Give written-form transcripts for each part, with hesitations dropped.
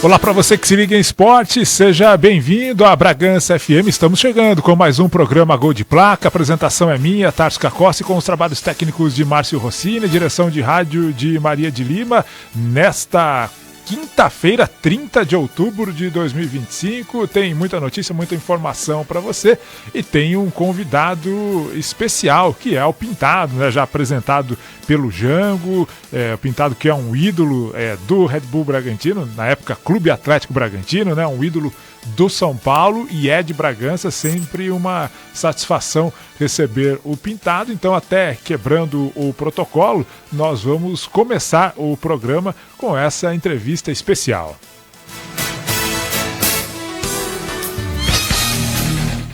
Olá para você que se liga em esporte, seja bem-vindo à Bragança FM. Estamos chegando com mais um programa Gol de Placa. A apresentação é minha, Tarso Cacossi, com os trabalhos técnicos de Márcio Rossini, direção de rádio de Maria de Lima. Nesta quinta-feira, 30 de outubro de 2025, tem muita notícia, muita informação para você e tem um convidado especial, que é o Pintado, né, já apresentado pelo Jango, o Pintado que é um ídolo do Red Bull Bragantino, na época Clube Atlético Bragantino, né, um ídolo do São Paulo e é de Bragança, sempre uma satisfação receber o Pintado. Então, até quebrando o protocolo, nós vamos começar o programa com essa entrevista especial.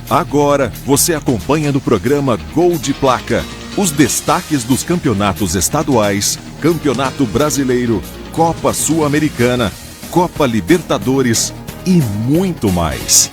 Agora você acompanha no programa Gol de Placa os destaques dos campeonatos estaduais, Campeonato Brasileiro, Copa Sul-Americana, Copa Libertadores e muito mais.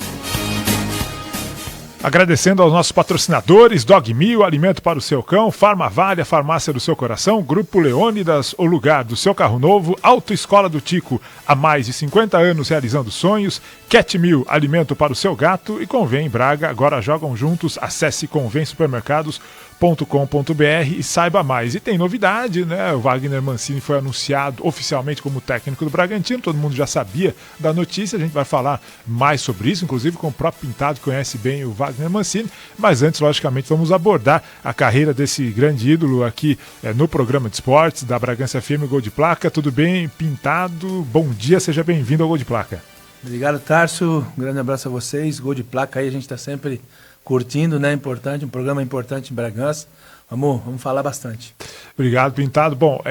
Agradecendo aos nossos patrocinadores, Dog Mil, alimento para o seu cão, Farmavale, a farmácia do seu coração, Grupo Leônidas, o lugar do seu carro novo, Autoescola do Tico, há mais de 50 anos realizando sonhos, Cat Mil, alimento para o seu gato e Convém Braga, agora jogam juntos, acesse convemsupermercados.com.br e saiba mais. E tem novidade, né? O Wagner Mancini foi anunciado oficialmente como técnico do Bragantino, todo mundo já sabia da notícia, a gente vai falar mais sobre isso, inclusive com o próprio Pintado, que conhece bem o Wagner Mancini, mas antes, logicamente, vamos abordar a carreira desse grande ídolo aqui no programa de esportes da Bragança FM Gol de Placa. Tudo bem, Pintado? Bom dia, seja bem-vindo ao Gol de Placa. Obrigado, Tarso, um grande abraço a vocês. Gol de Placa aí, a gente está sempre curtindo, né? Importante, um programa importante em Bragança. Vamos falar bastante. Obrigado, Pintado. Bom,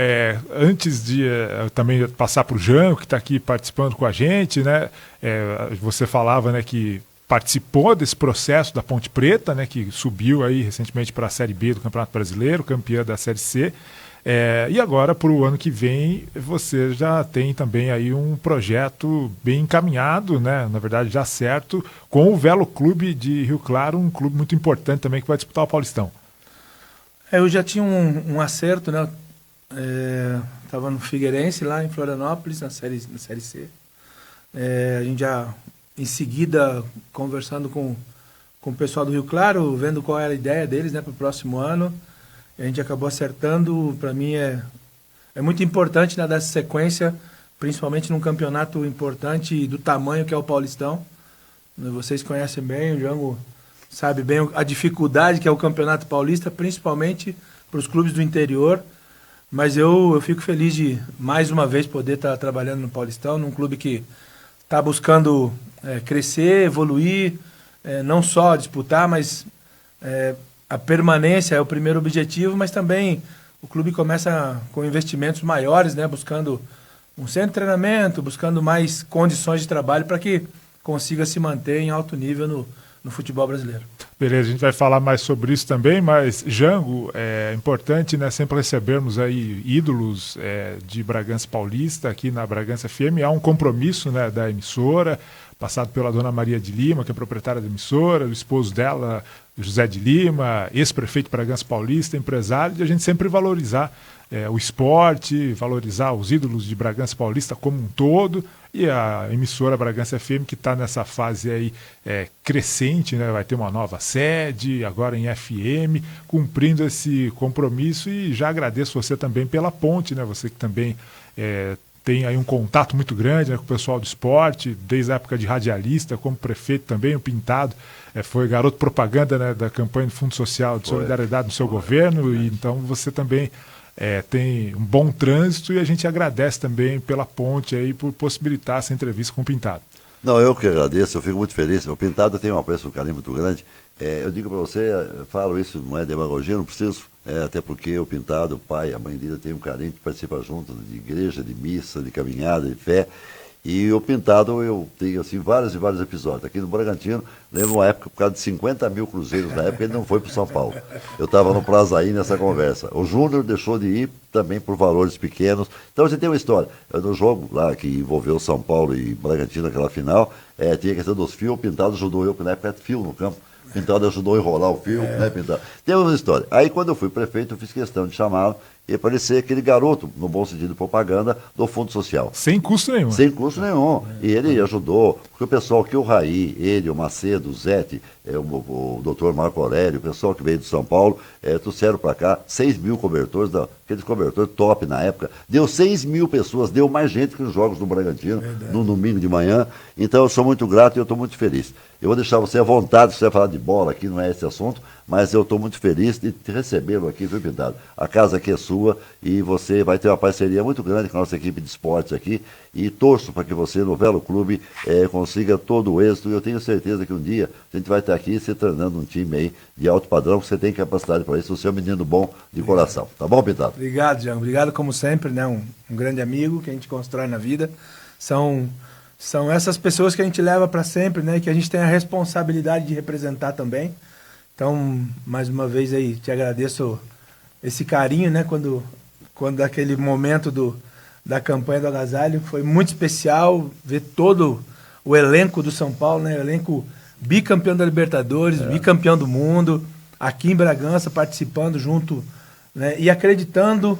antes de também passar para o Jango, que está aqui participando com a gente, né? Você falava, né, que participou desse processo da Ponte Preta, né, que subiu aí recentemente para a Série B do Campeonato Brasileiro, campeã da Série C. E agora, para o ano que vem, você já tem também aí um projeto bem encaminhado, né? Na verdade, já certo, com o Velo Clube de Rio Claro, um clube muito importante também que vai disputar o Paulistão. Eu já tinha um acerto, né? Estava no Figueirense, lá em Florianópolis, na série C. A gente já, em seguida, conversando com o pessoal do Rio Claro, vendo qual era a ideia deles, né, para o próximo ano. A gente acabou acertando. Para mim é muito importante, né, dar essa sequência, principalmente num campeonato importante do tamanho que é o Paulistão. Vocês conhecem bem, o Jango sabe bem a dificuldade que é o Campeonato Paulista, principalmente para os clubes do interior. Mas eu fico feliz de, mais uma vez, poder estar trabalhando no Paulistão, num clube que está buscando crescer, evoluir, não só disputar, mas a permanência é o primeiro objetivo, mas também o clube começa com investimentos maiores, né, buscando um centro de treinamento, buscando mais condições de trabalho para que consiga se manter em alto nível no futebol brasileiro. Beleza, a gente vai falar mais sobre isso também, mas, Jango, é importante, né, sempre recebermos aí ídolos de Bragança Paulista aqui na Bragança FM. Há um compromisso, né, da emissora, passado pela dona Maria de Lima, que é proprietária da emissora, o esposo dela, José de Lima, ex-prefeito de Bragança Paulista, empresário, de a gente sempre valorizar o esporte, valorizar os ídolos de Bragança Paulista como um todo, e a emissora Bragança FM, que está nessa fase aí crescente, né? Vai ter uma nova sede, agora em FM, cumprindo esse compromisso, e já agradeço você também pela ponte, né? Você que também tem aí um contato muito grande, né, com o pessoal do esporte, desde a época de radialista, como prefeito também, o Pintado foi garoto propaganda, né, da campanha do Fundo Social de Solidariedade no seu governo, e então você também tem um bom trânsito, e a gente agradece também pela ponte aí, por possibilitar essa entrevista com o Pintado. Não, eu que agradeço, eu fico muito feliz. O Pintado tem um apreço, um carinho muito grande. Eu digo para você, falo isso, não é demagogia, não preciso, até porque o Pintado, o pai, a mãe dele tem um carinho de participar junto de igreja, de missa, de caminhada, de fé. E o Pintado, eu tenho assim, vários e vários episódios. Aqui no Bragantino, lembro uma época, por causa de 50 mil cruzeiros na época, ele não foi para o São Paulo. Eu estava no Prazaí nessa conversa. O Júnior deixou de ir também por valores pequenos. Então você tem uma história. No jogo lá que envolveu São Paulo e Bragantino naquela final, tinha a questão dos fios, o Pintado ajudou eu, porque na época era fio no campo. Pintado ajudou a enrolar o fio, né, Pintado? Tem uma história. Aí, quando eu fui prefeito, eu fiz questão de chamá-lo, e para ele ser aquele garoto, no bom sentido de propaganda, do Fundo Social. Sem custo nenhum. Sem custo nenhum. E ele ajudou, porque o pessoal que o Raí, ele, o Macedo, o Zete, o doutor Marco Aurélio, o pessoal que veio de São Paulo, trouxeram para cá 6 mil cobertores, aqueles cobertores top na época. Deu 6 mil pessoas, deu mais gente que os jogos do Bragantino, no domingo de manhã. Então eu sou muito grato e eu estou muito feliz. Eu vou deixar você à vontade, se você vai falar de bola aqui, não é esse assunto, mas eu estou muito feliz de recebê-lo aqui, viu, Pintado? A casa aqui é sua e você vai ter uma parceria muito grande com a nossa equipe de esportes aqui e torço para que você, no Velo Clube, consiga todo o êxito e eu tenho certeza que um dia a gente vai estar aqui se treinando um time aí de alto padrão, você tem capacidade para isso, você é um menino bom de coração. Tá bom, Pintado? Obrigado, Jean. Obrigado, como sempre, né? Um grande amigo que a gente constrói na vida. São essas pessoas que a gente leva para sempre, né? Que a gente tem a responsabilidade de representar também. Então, mais uma vez aí, te agradeço esse carinho, né? Quando aquele momento da campanha do Agasalho foi muito especial ver todo o elenco do São Paulo, né? O elenco bicampeão da Libertadores, bicampeão do mundo, aqui em Bragança, participando junto, né? E acreditando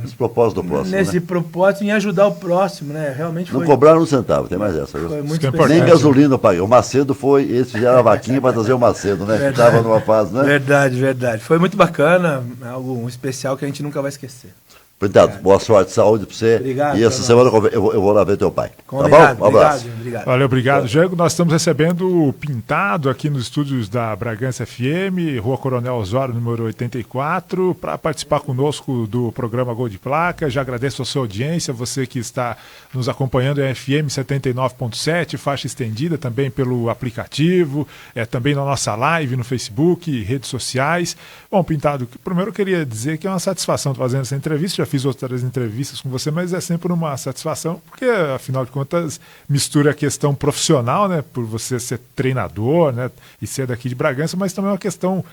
Esse propósito do próximo, nesse né? propósito em ajudar o próximo, né? Realmente Não foi. cobraram um centavo, tem mais essa, viu? Foi muito especial. Nem gasolina eu paguei. O Macedo esse já era vaquinha para trazer o Macedo, né? Que estava numa fase, né? Verdade. Foi muito bacana, algo especial que a gente nunca vai esquecer. Pintado, boa sorte, saúde para você. Obrigado. E essa semana eu vou lá ver teu pai. Combinado. Tá bom? Um abraço. Obrigado. Valeu, obrigado, Jango. Nós estamos recebendo o Pintado aqui nos estúdios da Bragança FM, Rua Coronel Osório, número 84, para participar conosco do programa Gol de Placa. Já agradeço a sua audiência, você que está nos acompanhando em FM 79.7, faixa estendida também pelo aplicativo, também na nossa live no Facebook, redes sociais. Bom, Pintado, primeiro eu queria dizer que é uma satisfação fazendo essa entrevista. Já fiz outras entrevistas com você, mas é sempre uma satisfação, porque, afinal de contas, mistura a questão profissional, né, por você ser treinador, né, e ser daqui de Bragança, mas também é uma questão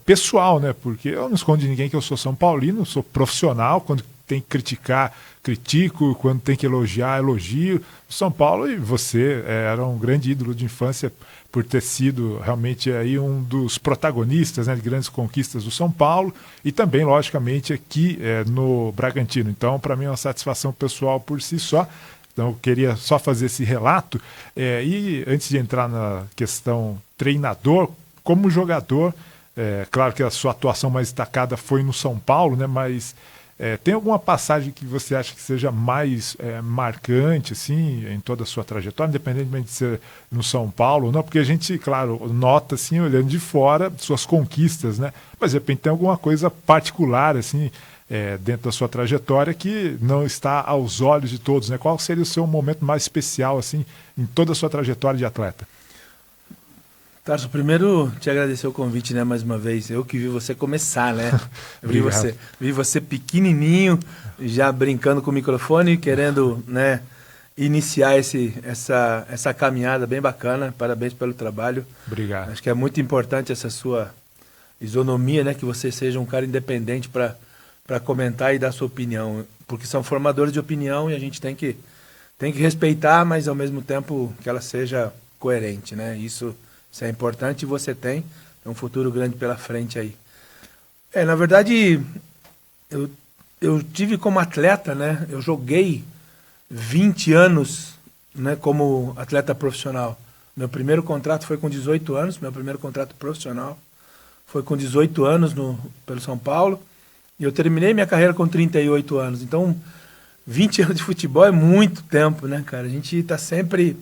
pessoal, né, porque eu não escondo de ninguém que eu sou São Paulino, sou profissional, quando tem que criticar, critico, quando tem que elogiar, elogio. São Paulo, e você era um grande ídolo de infância por ter sido realmente aí um dos protagonistas, né, de grandes conquistas do São Paulo e também, logicamente, aqui no Bragantino. Então, para mim é uma satisfação pessoal por si só. Então, eu queria só fazer esse relato. E antes de entrar na questão treinador, como jogador, claro que a sua atuação mais destacada foi no São Paulo, né, mas tem alguma passagem que você acha que seja mais marcante, assim, em toda a sua trajetória, independentemente de ser no São Paulo ou não? Porque a gente, claro, nota, assim, olhando de fora, suas conquistas, né? Mas, de repente, tem alguma coisa particular, assim, dentro da sua trajetória que não está aos olhos de todos, né? Qual seria o seu momento mais especial, assim, em toda a sua trajetória de atleta? Tarso, primeiro te agradecer o convite, né, mais uma vez. Eu que vi você começar, né? vi você pequenininho, já brincando com o microfone, querendo, né, iniciar essa caminhada bem bacana. Parabéns pelo trabalho. Obrigado. Acho que é muito importante essa sua isonomia, né, que você seja um cara independente para comentar e dar sua opinião, porque são formadores de opinião e a gente tem que respeitar, mas ao mesmo tempo que ela seja coerente, né? Isso é importante e você tem um futuro grande pela frente aí. Na verdade, eu tive como atleta, né? Eu joguei 20 anos, né, como atleta profissional. Meu primeiro contrato foi com 18 anos, meu primeiro contrato profissional foi com 18 anos pelo São Paulo. E eu terminei minha carreira com 38 anos. Então, 20 anos de futebol é muito tempo, né, cara? A gente está sempre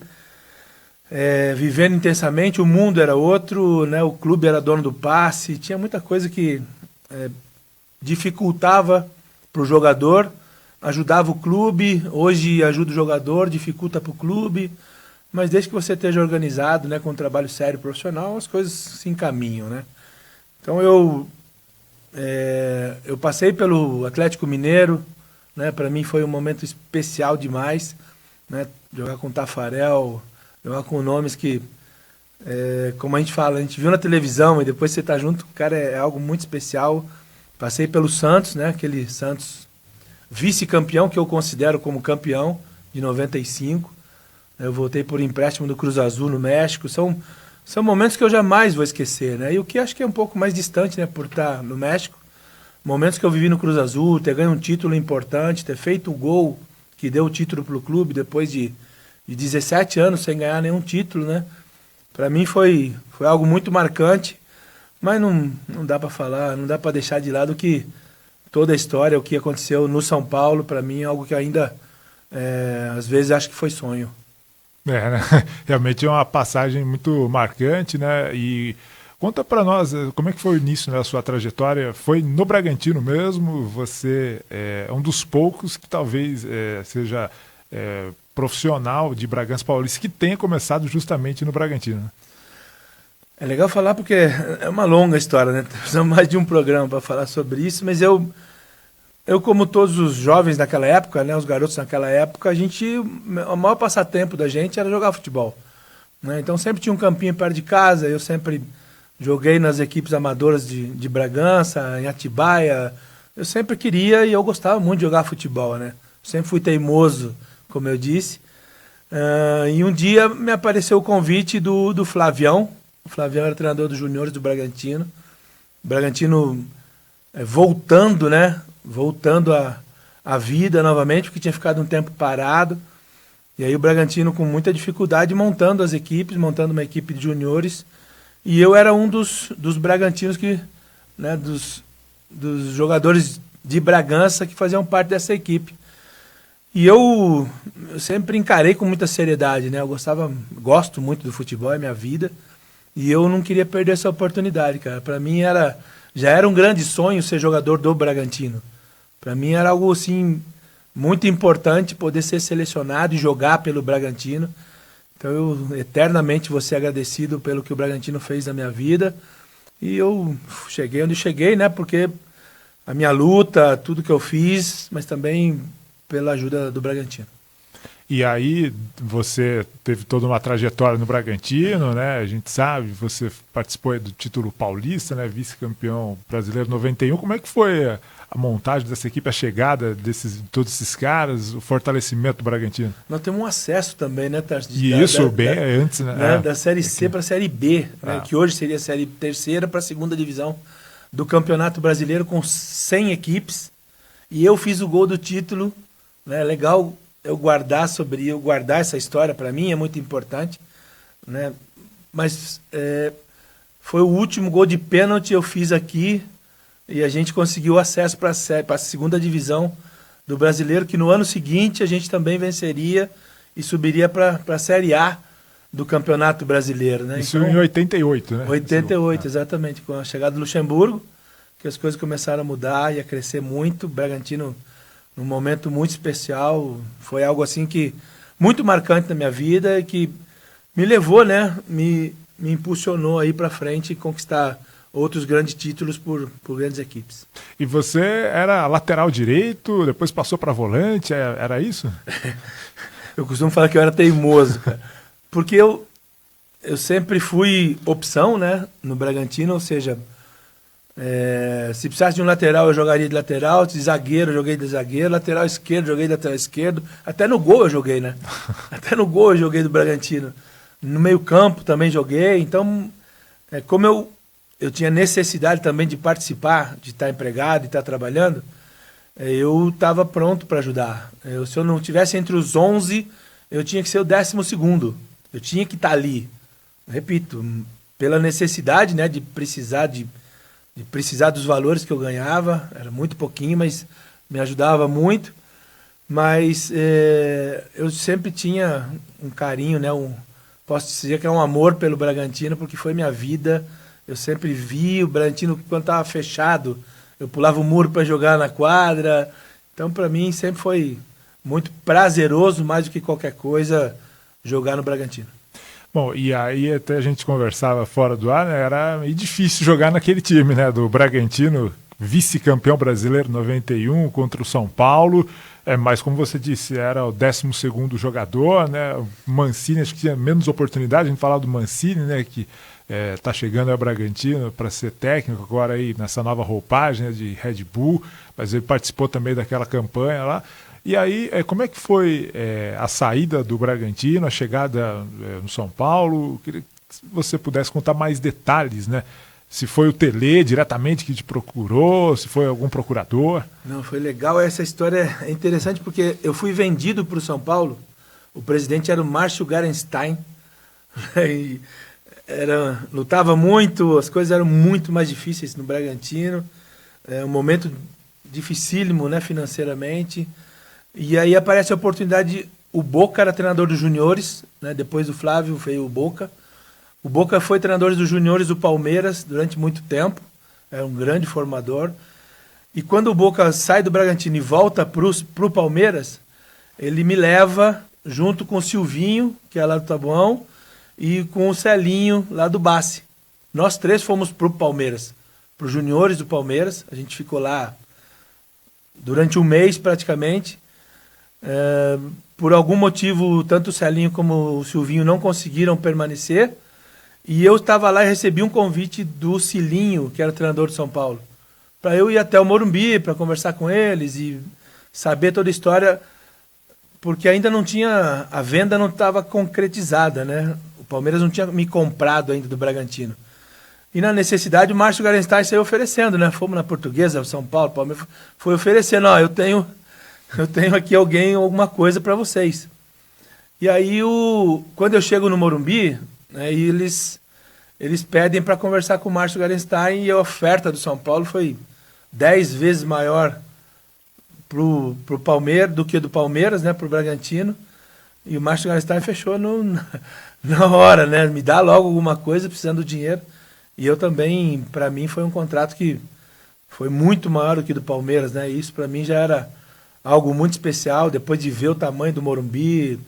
vivendo intensamente, o mundo era outro, né? O clube era dono do passe, tinha muita coisa que dificultava para o jogador, ajudava o clube, hoje ajuda o jogador, dificulta para o clube, mas desde que você esteja organizado, né, com um trabalho sério profissional, as coisas se encaminham, né? Então eu passei pelo Atlético Mineiro, né? Para mim foi um momento especial demais, né? Jogar com o Tafarel, jogar com nomes que, como a gente fala, a gente viu na televisão e depois você está junto, cara, é algo muito especial. Passei pelo Santos, né? Aquele Santos vice-campeão que eu considero como campeão de 95. Eu voltei por empréstimo do Cruz Azul no México. São momentos que eu jamais vou esquecer, né? E o que acho que é um pouco mais distante, né, por estar no México, momentos que eu vivi no Cruz Azul, ter ganho um título importante, ter feito o gol que deu o título para o clube depois de 17 anos sem ganhar nenhum título, né? Para mim foi algo muito marcante, mas não dá para falar, não dá para deixar de lado que toda a história, o que aconteceu no São Paulo, para mim é algo que ainda, às vezes, acho que foi sonho. Né? Realmente é uma passagem muito marcante, né? E conta para nós como é que foi o início, né, da sua trajetória. Foi no Bragantino mesmo? Você é um dos poucos que talvez seja profissional de Bragança Paulista que tenha começado justamente no Bragantino. É legal falar porque é uma longa história, né? Precisamos mais de um programa para falar sobre isso, mas eu, como todos os jovens naquela época, né, os garotos naquela época, o maior passatempo da gente era jogar futebol, né? Então sempre tinha um campinho perto de casa, eu sempre joguei nas equipes amadoras de Bragança, em Atibaia, eu sempre queria e eu gostava muito de jogar futebol, né? Sempre fui teimoso, como eu disse, e um dia me apareceu o convite do Flavião. O Flavião era treinador dos juniores do Bragantino, o Bragantino voltando, né? Voltando à vida novamente, porque tinha ficado um tempo parado. E aí o Bragantino com muita dificuldade montando as equipes, montando uma equipe de juniores. E eu era um dos bragantinos né, dos jogadores de Bragança que faziam parte dessa equipe. E eu sempre encarei com muita seriedade, né? Gosto muito do futebol, é minha vida. E eu não queria perder essa oportunidade, cara. Para mim já era um grande sonho ser jogador do Bragantino. Para mim era algo assim muito importante poder ser selecionado e jogar pelo Bragantino. Então eu eternamente vou ser agradecido pelo que o Bragantino fez na minha vida. E eu cheguei onde cheguei, né? Porque a minha luta, tudo que eu fiz, mas também pela ajuda do Bragantino. E aí você teve toda uma trajetória no Bragantino, né? A gente sabe, você participou do título paulista, né? Vice-campeão brasileiro 91. Como é que foi a montagem dessa equipe, a chegada de todos esses caras, o fortalecimento do Bragantino? Nós temos um acesso também, né, Tarcísio? E isso bem antes, né? Da Série C para a Série B, né? Que hoje seria a Série Terceira para a Segunda Divisão do Campeonato Brasileiro com 100 equipes. E eu fiz o gol do título, né? Legal eu guardar essa história, para mim é muito importante, né? Mas foi o último gol de pênalti eu fiz aqui e a gente conseguiu acesso para a segunda divisão do Brasileiro, que no ano seguinte a gente também venceria e subiria para a Série A do Campeonato Brasileiro, né? Isso então, em 88, né? 88, exatamente, com a chegada do Luxemburgo, que as coisas começaram a mudar e a crescer muito. O Bragantino, num momento muito especial, foi algo assim que muito marcante na minha vida e que me levou, né, me impulsionou aí para frente e conquistar outros grandes títulos por grandes equipes. E você era lateral direito, depois passou para volante, era isso? Eu costumo falar que eu era teimoso, cara, porque eu sempre fui opção, né, no Bragantino, ou seja, se precisasse de um lateral, eu jogaria de lateral, de zagueiro, eu joguei de zagueiro, lateral esquerdo, joguei de lateral esquerdo, até no gol eu joguei, né? Até no gol eu joguei do Bragantino. No meio campo também joguei, então, como eu tinha necessidade também de participar, de estar empregado, de estar trabalhando, eu estava pronto para ajudar. Se eu não estivesse entre os 11, eu tinha que ser o 12º, eu tinha que estar ali. Repito, pela necessidade, né, de precisar dos valores que eu ganhava, era muito pouquinho, mas me ajudava muito. Mas eu sempre tinha um carinho, né, posso dizer que é um amor pelo Bragantino, porque foi minha vida. Eu sempre vi o Bragantino, quando estava fechado, eu pulava o muro para jogar na quadra. Então, para mim, sempre foi muito prazeroso, mais do que qualquer coisa, jogar no Bragantino. Bom, e aí até a gente conversava fora do ar, né? Era meio difícil jogar naquele time, né? Do Bragantino, vice-campeão brasileiro 91 contra o São Paulo. Mas como você disse, era o 12º jogador, né? O Mancini acho que tinha menos oportunidade. A gente falava do Mancini, né? Que está chegando ao Bragantino para ser técnico agora aí nessa nova roupagem, né, de Red Bull, mas ele participou também daquela campanha lá. E aí, como é que foi a saída do Bragantino, a chegada no São Paulo? Queria que você pudesse contar mais detalhes, né, se foi o Tele diretamente que te procurou, se foi algum procurador. Não, foi legal. Essa história é interessante porque eu fui vendido para o São Paulo. O presidente era o Márcio Garenstein. E lutava muito, as coisas eram muito mais difíceis no Bragantino. É um momento dificílimo, né, financeiramente. E aí aparece a oportunidade. O Boca era treinador dos juniores, né, depois do Flávio veio o Boca. O Boca foi treinador dos juniores do Palmeiras durante muito tempo. Era um grande formador. E quando o Boca sai do Bragantino e volta pro Palmeiras, ele me leva junto com o Silvinho, que é lá do Tabuão, e com o Celinho, lá do Bassi. Nós três fomos pro Palmeiras, pros juniores do Palmeiras. A gente ficou lá durante um mês praticamente. Por algum motivo, tanto o Celinho como o Silvinho não conseguiram permanecer. E eu estava lá e recebi um convite do Cilinho, que era treinador de São Paulo, para eu ir até o Morumbi, para conversar com eles e saber toda a história, porque ainda não tinha, a venda não estava concretizada, né? O Palmeiras não tinha me comprado ainda do Bragantino. E na necessidade o Márcio Garenstein saiu oferecendo, né? Fomos na Portuguesa, São Paulo, o Palmeiras foi oferecendo, ó, eu tenho aqui alguma coisa para vocês. E aí, quando eu chego no Morumbi, né, e eles pedem para conversar com o Márcio Garenstein, e a oferta do São Paulo foi 10 vezes maior pro Palmeiras do que do Palmeiras, né, pro Bragantino. E o Márcio Garenstein fechou na hora, né? Me dá logo alguma coisa, precisando do dinheiro. E eu também, para mim, foi um contrato que foi muito maior do que do Palmeiras, né? E isso para mim já era algo muito especial, depois de ver o tamanho do Morumbi,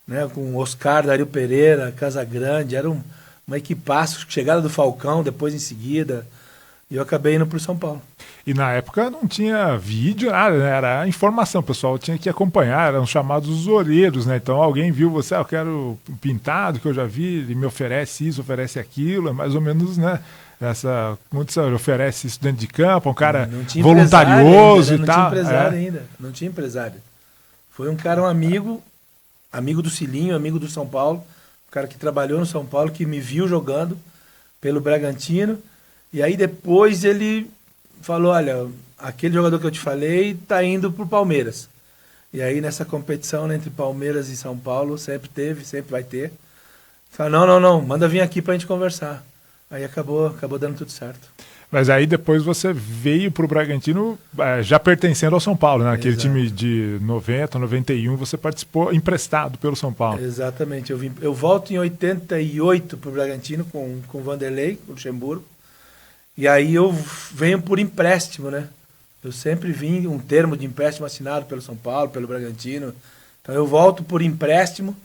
né, com Oscar, Dario Pereira, Casagrande, era uma equipaço, chegada do Falcão, depois em seguida, e eu acabei indo para o São Paulo. E na época não tinha vídeo, nada, né? Era informação, o pessoal tinha que acompanhar, eram chamados os orelheiros, né? Então alguém viu você, eu quero pintado, que eu já vi, ele me oferece isso, oferece aquilo, é mais ou menos, né? Quando você oferece isso dentro de campo, um cara voluntarioso ainda, né? e tal. Não tinha empresário ainda, não tinha empresário. Foi um cara, um amigo do Cilinho, amigo do São Paulo, um cara que trabalhou no São Paulo, que me viu jogando pelo Bragantino, e aí depois ele falou, olha, aquele jogador que eu te falei tá indo pro Palmeiras. E aí nessa competição, né, entre Palmeiras e São Paulo, sempre teve, sempre vai ter. Falou, não, manda vir aqui pra gente conversar. Aí acabou dando tudo certo. Mas aí depois você veio para o Bragantino já pertencendo ao São Paulo, né? Aquele time de 90, 91, você participou emprestado pelo São Paulo. Exatamente. Eu volto em 88 para o Bragantino com o Vanderlei, o Luxemburgo. E aí eu venho por empréstimo, né? Eu sempre vim um termo de empréstimo assinado pelo São Paulo, pelo Bragantino. Então eu volto por empréstimo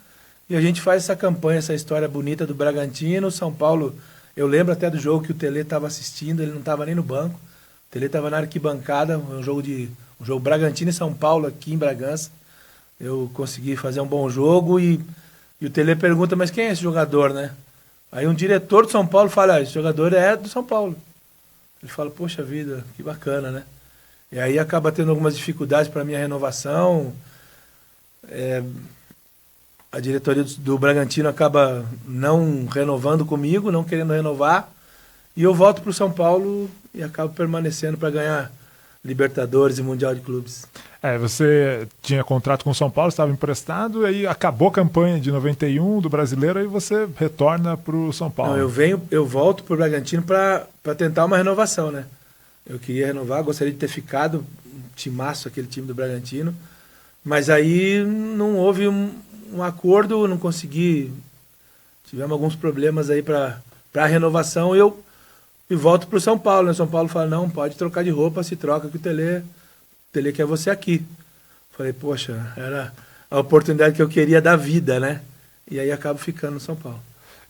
e a gente faz essa campanha, essa história bonita do Bragantino, São Paulo. Eu lembro até do jogo que o Tele estava assistindo, ele não estava nem no banco. O Tele estava na arquibancada, um jogo Bragantino e São Paulo aqui em Bragança. Eu consegui fazer um bom jogo e o Tele pergunta, mas quem é esse jogador, né? Aí um diretor do São Paulo fala, esse jogador é do São Paulo. Ele fala, poxa vida, que bacana, né? E aí acaba tendo algumas dificuldades para a minha renovação. A diretoria do Bragantino acaba não renovando comigo, não querendo renovar. E eu volto para o São Paulo e acabo permanecendo para ganhar Libertadores e Mundial de Clubes. Você tinha contrato com o São Paulo, estava emprestado, e aí acabou a campanha de 91 do Brasileiro, e você retorna para o São Paulo. Não, eu volto para o Bragantino para tentar uma renovação, né? Eu queria renovar, gostaria de ter ficado, um timaço aquele time do Bragantino, mas aí não houve um acordo, não consegui, tivemos alguns problemas aí para a renovação, e volto para o São Paulo, né? O São Paulo fala, não, pode trocar de roupa, se troca que o Tele quer você aqui. Falei, poxa, era a oportunidade que eu queria da vida, né? E aí acabo ficando no São Paulo.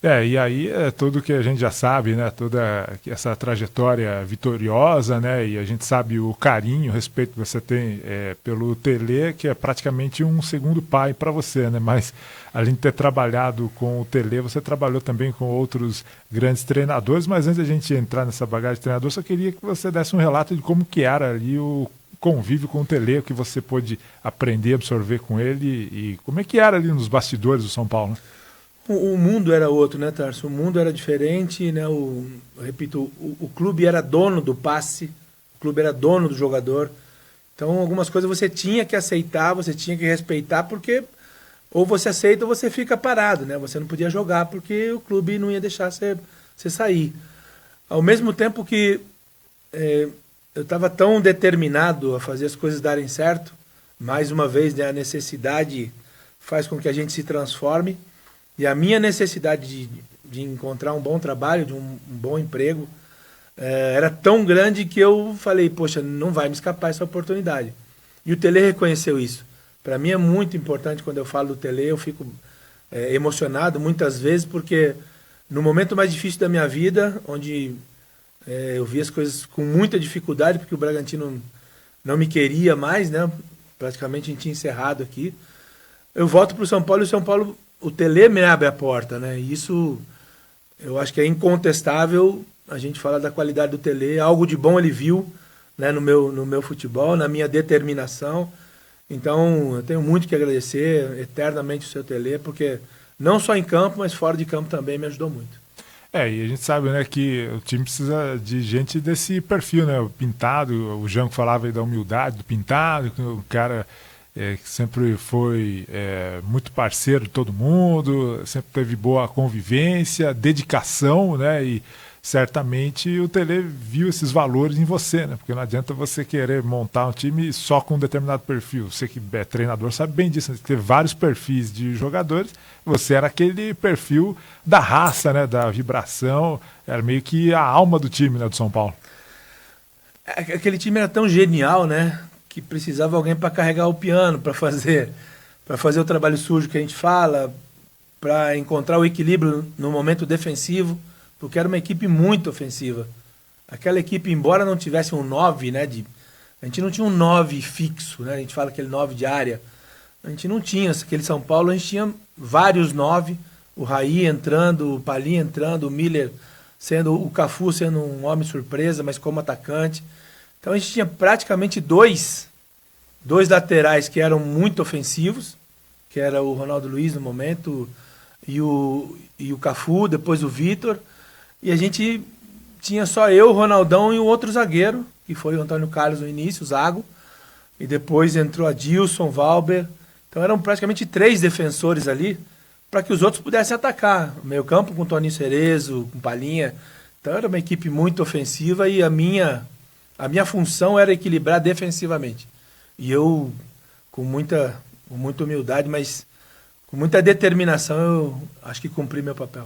E aí é tudo que a gente já sabe, né? Toda essa trajetória vitoriosa, né? E a gente sabe o carinho, o respeito que você tem pelo Tele, que é praticamente um segundo pai para você, né? Mas além de ter trabalhado com o Tele, você trabalhou também com outros grandes treinadores. Mas antes da gente entrar nessa bagagem de treinador, só queria que você desse um relato de como que era ali o convívio com o Tele, o que você pôde aprender, absorver com ele, e como é que era ali nos bastidores do São Paulo? O mundo era outro, né, Tarso? O mundo era diferente, né? Repito, o clube era dono do passe, o clube era dono do jogador. Então, algumas coisas você tinha que aceitar, você tinha que respeitar, porque ou você aceita ou você fica parado, né? Você não podia jogar porque o clube não ia deixar você sair. Ao mesmo tempo que eu estava tão determinado a fazer as coisas darem certo, mais uma vez, né, a necessidade faz com que a gente se transforme, e a minha necessidade de encontrar um bom trabalho, de um bom emprego, era tão grande que eu falei, poxa, não vai me escapar essa oportunidade. E o Tele reconheceu isso. Para mim é muito importante quando eu falo do Tele, eu fico emocionado muitas vezes, porque no momento mais difícil da minha vida, onde eu vi as coisas com muita dificuldade, porque o Bragantino não me queria mais, né? Praticamente a gente tinha encerrado aqui. Eu volto para o São Paulo e o São Paulo, o Tele me abre a porta, né? E isso eu acho que é incontestável. A gente fala da qualidade do Tele, algo de bom ele viu, né, no meu futebol, na minha determinação. Então eu tenho muito que agradecer eternamente o seu Tele, porque não só em campo, mas fora de campo também me ajudou muito. E a gente sabe, né, que o time precisa de gente desse perfil, né? O Pintado, o Jango falava aí da humildade do Pintado, que o cara que sempre foi muito parceiro de todo mundo, sempre teve boa convivência, dedicação, né? E certamente o Tele viu esses valores em você, né? Porque não adianta você querer montar um time só com um determinado perfil. Você que é treinador sabe bem disso, né? Tem vários perfis de jogadores. Você era aquele perfil da raça, né? Da vibração, era meio que a alma do time, né? Do São Paulo. Aquele time era tão genial, né? Que precisava alguém para carregar o piano, para fazer o trabalho sujo que a gente fala, para encontrar o equilíbrio no momento defensivo, porque era uma equipe muito ofensiva. Aquela equipe, embora não tivesse um 9, né, a gente não tinha um 9 fixo, né, a gente fala aquele 9 de área, a gente não tinha, aquele São Paulo a gente tinha vários 9, o Raí entrando, o Palinha entrando, o Miller o Cafu sendo um homem surpresa, mas como atacante. Então a gente tinha praticamente dois laterais que eram muito ofensivos, que era o Ronaldo Luiz no momento, e o Cafu, depois o Vitor. E a gente tinha só eu, o Ronaldão e o outro zagueiro, que foi o Antônio Carlos no início, o Zago. E depois entrou Adilson, Valber. Então eram praticamente 3 defensores ali, para que os outros pudessem atacar. O meio campo com o Toninho Cerezo, com Palinha. Então era uma equipe muito ofensiva e a minha função era equilibrar defensivamente. E eu, com muita humildade, mas com muita determinação, eu acho que cumpri meu papel.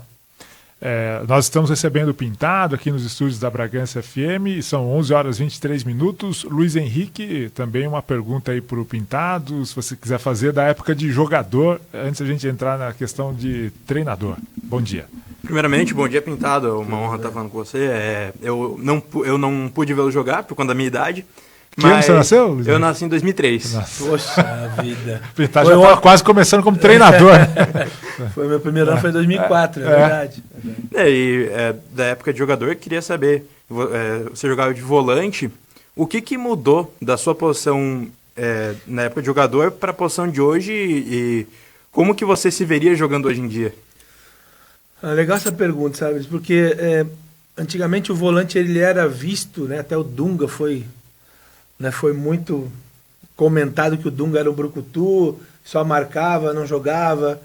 Nós estamos recebendo o Pintado aqui nos estúdios da Bragança FM, são 11 horas e 23 minutos. Luiz Henrique, também uma pergunta aí para o Pintado, se você quiser fazer da época de jogador, antes a gente entrar na questão de treinador. Bom dia. Primeiramente, bom dia, Pintado, é uma honra estar falando com você. Eu não pude vê-lo jogar por conta da minha idade. Que ano você nasceu, Luiz? Eu nasci em 2003. Nossa. Poxa vida. Pintado já estava quase começando como treinador. Foi meu primeiro ano, foi em 2004, é verdade. Da época de jogador, eu queria saber, você jogava de volante, o que mudou da sua posição na época de jogador para a posição de hoje e como que você se veria jogando hoje em dia? Legal essa pergunta, sabe? Porque antigamente o volante ele era visto, né, até o Dunga foi muito comentado que o Dunga era um brucutu, só marcava, não jogava.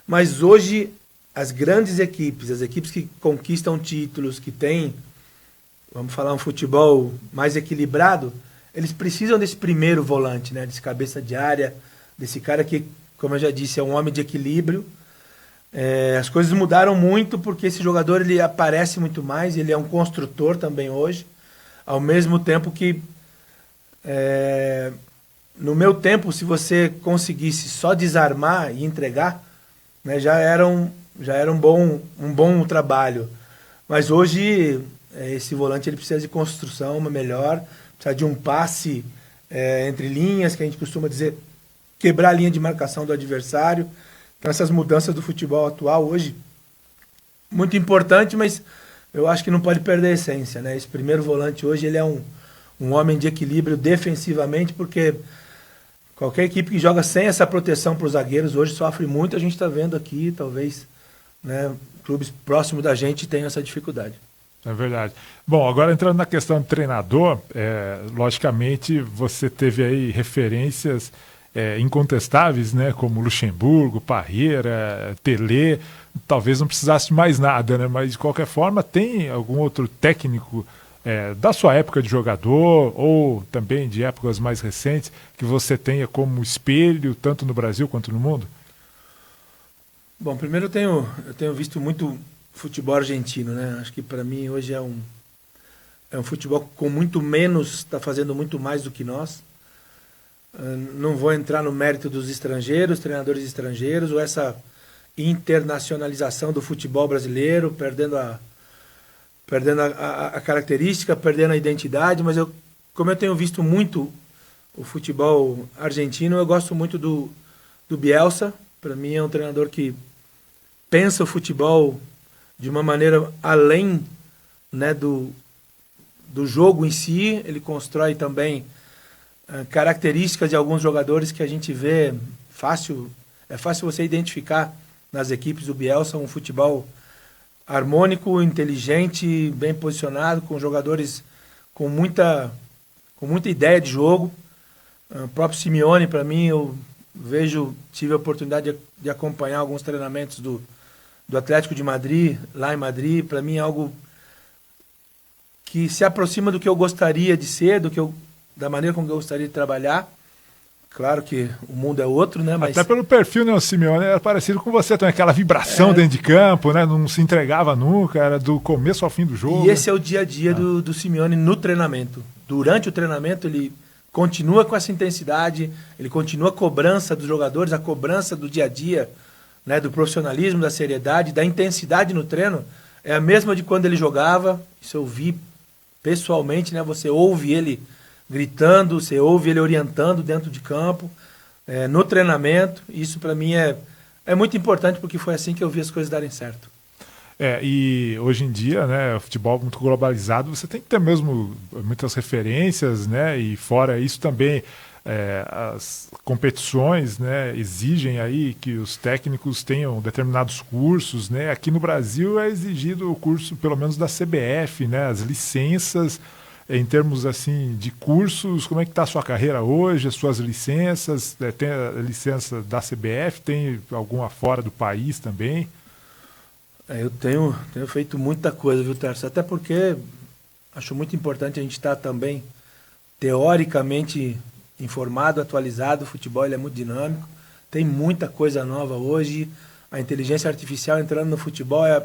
Mas hoje, as grandes equipes, as equipes que conquistam títulos, que têm, vamos falar, um futebol mais equilibrado, eles precisam desse primeiro volante, né? Desse cabeça de área, desse cara que, como eu já disse, é um homem de equilíbrio. As coisas mudaram muito porque esse jogador ele aparece muito mais, ele é um construtor também hoje, ao mesmo tempo que no meu tempo, se você conseguisse só desarmar e entregar, né, já era um bom trabalho. Mas hoje esse volante ele precisa de construção, uma melhor, precisa de um passe entre linhas, que a gente costuma dizer, quebrar a linha de marcação do adversário. Então essas mudanças do futebol atual hoje, muito importante, mas eu acho que não pode perder a essência, né? Esse primeiro volante hoje ele é um homem de equilíbrio defensivamente, porque qualquer equipe que joga sem essa proteção para os zagueiros hoje sofre muito. A gente está vendo aqui, talvez né, clubes próximos da gente têm essa dificuldade. É verdade. Bom, agora entrando na questão do treinador, logicamente você teve aí referências incontestáveis, né, como Luxemburgo, Parreira, Telê, talvez não precisasse de mais nada, né, mas de qualquer forma tem algum outro técnico da sua época de jogador ou também de épocas mais recentes que você tenha como espelho, tanto no Brasil quanto no mundo? Bom, primeiro eu tenho visto muito futebol argentino, né? Acho que para mim hoje é um futebol com muito menos, está fazendo muito mais do que nós. Não vou entrar no mérito dos estrangeiros, treinadores estrangeiros, ou essa internacionalização do futebol brasileiro, perdendo a característica, perdendo a identidade, mas como eu tenho visto muito o futebol argentino, eu gosto muito do Bielsa. Para mim é um treinador que pensa o futebol de uma maneira além, né, do jogo em si. Ele constrói também características de alguns jogadores que a gente vê é fácil você identificar nas equipes do Bielsa, um futebol harmônico, inteligente, bem posicionado, com jogadores com muita ideia de jogo. O próprio Simeone, para mim, tive a oportunidade de acompanhar alguns treinamentos do Atlético de Madrid, lá em Madrid. Para mim é algo que se aproxima do que eu gostaria de ser, da maneira como eu gostaria de trabalhar. Claro que o mundo é outro, né? Mas... Até pelo perfil, né, o Simeone era parecido com você, tem aquela vibração dentro de campo, né? Não se entregava nunca, era do começo ao fim do jogo. E esse é o dia a dia do Simeone no treinamento. Durante o treinamento ele continua com essa intensidade, ele continua a cobrança dos jogadores, a cobrança do dia a dia, né, do profissionalismo, da seriedade, da intensidade no treino. É a mesma de quando ele jogava. Isso eu vi pessoalmente, né? Você ouve ele gritando, você ouve ele orientando dentro de campo, no treinamento. Isso para mim é muito importante, porque foi assim que eu vi as coisas darem certo. E hoje em dia, né, o futebol muito globalizado, você tem que ter mesmo muitas referências, né, e fora isso também as competições, né, exigem aí que os técnicos tenham determinados cursos, né. Aqui no Brasil é exigido o curso pelo menos da CBF, né, as licenças. Em termos assim de cursos, como é que está a sua carreira hoje, as suas licenças? Tem a licença da CBF, tem alguma fora do país também? Eu tenho feito muita coisa, viu, Tarso? Até porque acho muito importante a gente estar também teoricamente informado, atualizado. O futebol ele é muito dinâmico, tem muita coisa nova hoje. A inteligência artificial entrando no futebol é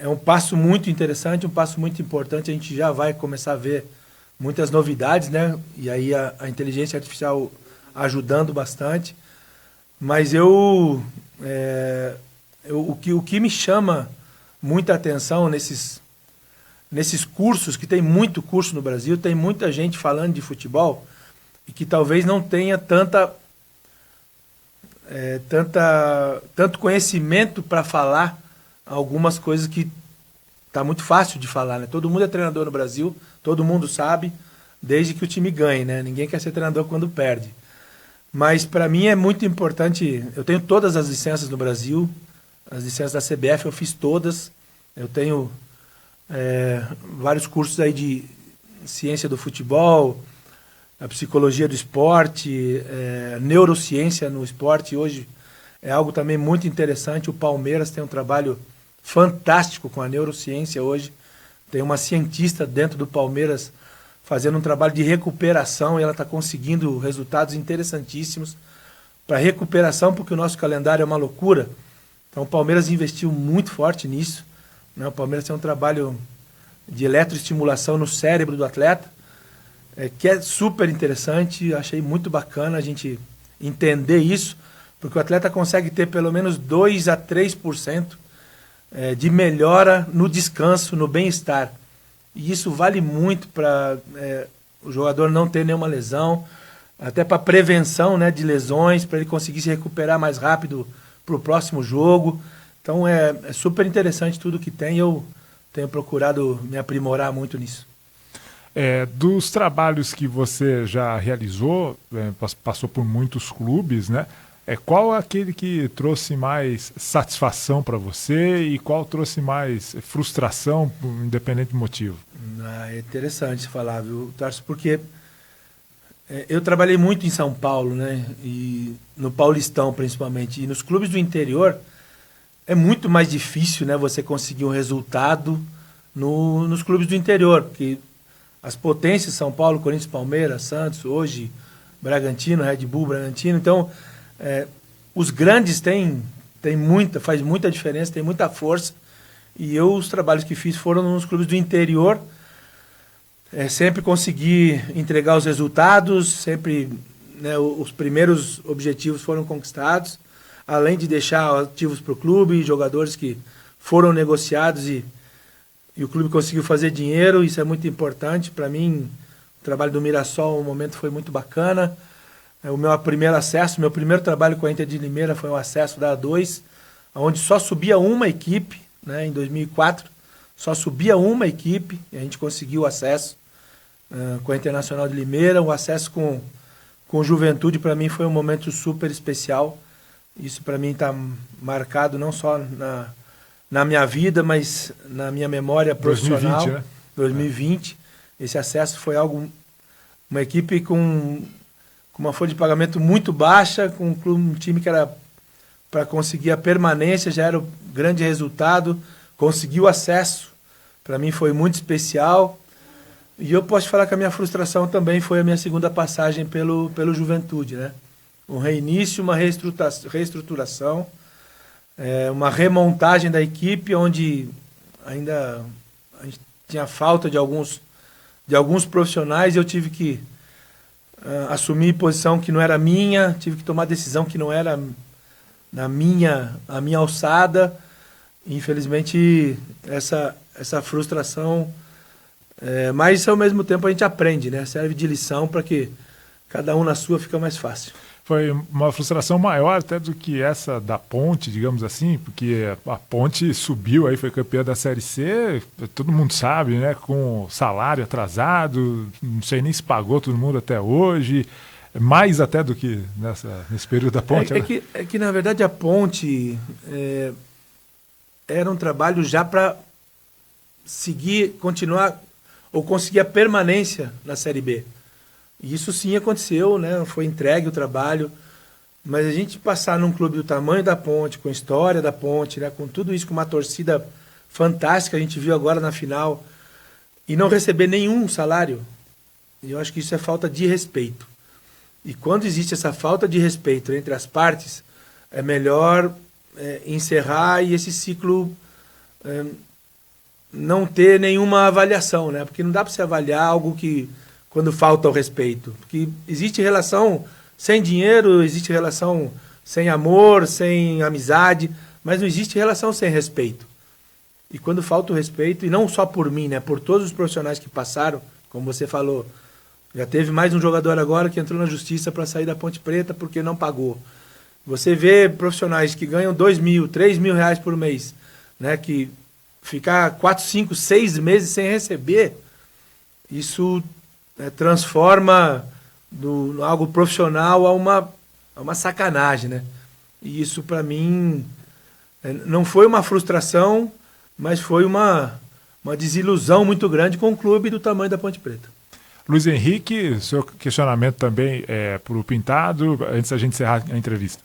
um passo muito interessante, um passo muito importante. A gente já vai começar a ver muitas novidades, né? E aí a inteligência artificial ajudando bastante. Mas o que me chama muita atenção nesses cursos, que tem muito curso no Brasil, tem muita gente falando de futebol e que talvez não tenha tanto conhecimento para falar algumas coisas que tá muito fácil de falar, né? Todo mundo é treinador no Brasil, todo mundo sabe, desde que o time ganhe, né? Ninguém quer ser treinador quando perde. Mas para mim é muito importante. Eu tenho todas as licenças no Brasil, as licenças da CBF eu fiz todas. Eu tenho vários cursos aí de ciência do futebol, a psicologia do esporte, neurociência no esporte. Hoje é algo também muito interessante. O Palmeiras tem um trabalho fantástico com a neurociência hoje. Tem uma cientista dentro do Palmeiras fazendo um trabalho de recuperação e ela está conseguindo resultados interessantíssimos para recuperação, porque o nosso calendário é uma loucura. Então o Palmeiras investiu muito forte nisso, né? O Palmeiras tem um trabalho de eletroestimulação no cérebro do atleta, que é super interessante. Achei muito bacana a gente entender isso, porque o atleta consegue ter pelo menos 2 a 3% de melhora no descanso, no bem-estar. E isso vale muito para o jogador não ter nenhuma lesão, até para prevenção, né, de lesões, para ele conseguir se recuperar mais rápido para o próximo jogo. Então é super interessante tudo que tem. Eu tenho procurado me aprimorar muito nisso. Dos trabalhos que você já realizou, passou por muitos clubes, né? Qual é aquele que trouxe mais satisfação para você e qual trouxe mais frustração, independente do motivo? É interessante falar, viu, Tarso? Porque eu trabalhei muito em São Paulo, né? E no Paulistão, principalmente. E nos clubes do interior, é muito mais difícil, né, você conseguir um resultado nos clubes do interior. Porque as potências, São Paulo, Corinthians, Palmeiras, Santos, hoje, Bragantino, Red Bull, Bragantino. Então, os grandes faz muita diferença, tem muita força. E os trabalhos que fiz foram nos clubes do interior. Sempre consegui entregar os resultados, sempre, né, os primeiros objetivos foram conquistados, além de deixar ativos para o clube, jogadores que foram negociados e o clube conseguiu fazer dinheiro, isso é muito importante. Para mim, o trabalho do Mirassol, o momento foi muito bacana. O meu primeiro acesso, meu primeiro trabalho com a Inter de Limeira foi o acesso da A2, onde só subia uma equipe, né, em 2004, só subia uma equipe, e a gente conseguiu o acesso com a Internacional de Limeira. O acesso com Juventude, para mim, foi um momento super especial. Isso, para mim, está marcado não só na minha vida, mas na minha memória profissional. 2020, né? 2020. Esse acesso foi uma equipe com uma folha de pagamento muito baixa, com um time que era para conseguir a permanência, já era o grande resultado. Conseguiu acesso, para mim foi muito especial. E eu posso falar que a minha frustração também foi a minha segunda passagem pelo Juventude, né? Um reinício, uma reestruturação, uma remontagem da equipe, onde ainda a gente tinha falta de alguns profissionais, e eu tive que assumir posição que não era minha, tive que tomar decisão que não era a minha alçada. Infelizmente, essa frustração, mas ao mesmo tempo a gente aprende, né? Serve de lição para que cada um na sua fica mais fácil. Foi uma frustração maior até do que essa da Ponte, digamos assim, porque a Ponte subiu aí, foi campeã da Série C, todo mundo sabe, né? Com salário atrasado, não sei nem se pagou todo mundo até hoje, mais até do que nesse período da Ponte. É que na verdade a Ponte era um trabalho já para continuar ou conseguir a permanência na Série B. E isso sim aconteceu, né? Foi entregue o trabalho, mas a gente passar num clube do tamanho da Ponte, com a história da Ponte, né? Com tudo isso, com uma torcida fantástica, a gente viu agora na final, e não receber nenhum salário, eu acho que isso é falta de respeito. E quando existe essa falta de respeito entre as partes, é melhor encerrar e esse ciclo não ter nenhuma avaliação, né? Porque não dá para se avaliar algo que quando falta o respeito. Porque existe relação sem dinheiro, existe relação sem amor, sem amizade, mas não existe relação sem respeito. E quando falta o respeito, e não só por mim, né? Por todos os profissionais que passaram, como você falou, já teve mais um jogador agora que entrou na justiça para sair da Ponte Preta porque não pagou. Você vê profissionais que ganham 2 mil, 3 mil reais por mês, né? Que ficar 4, 5, 6 meses sem receber, isso transforma algo profissional a uma sacanagem, né? E isso, para mim, não foi uma frustração, mas foi uma desilusão muito grande com o clube do tamanho da Ponte Preta. Luiz Henrique, seu questionamento também para o Pintado, antes da gente encerrar a entrevista.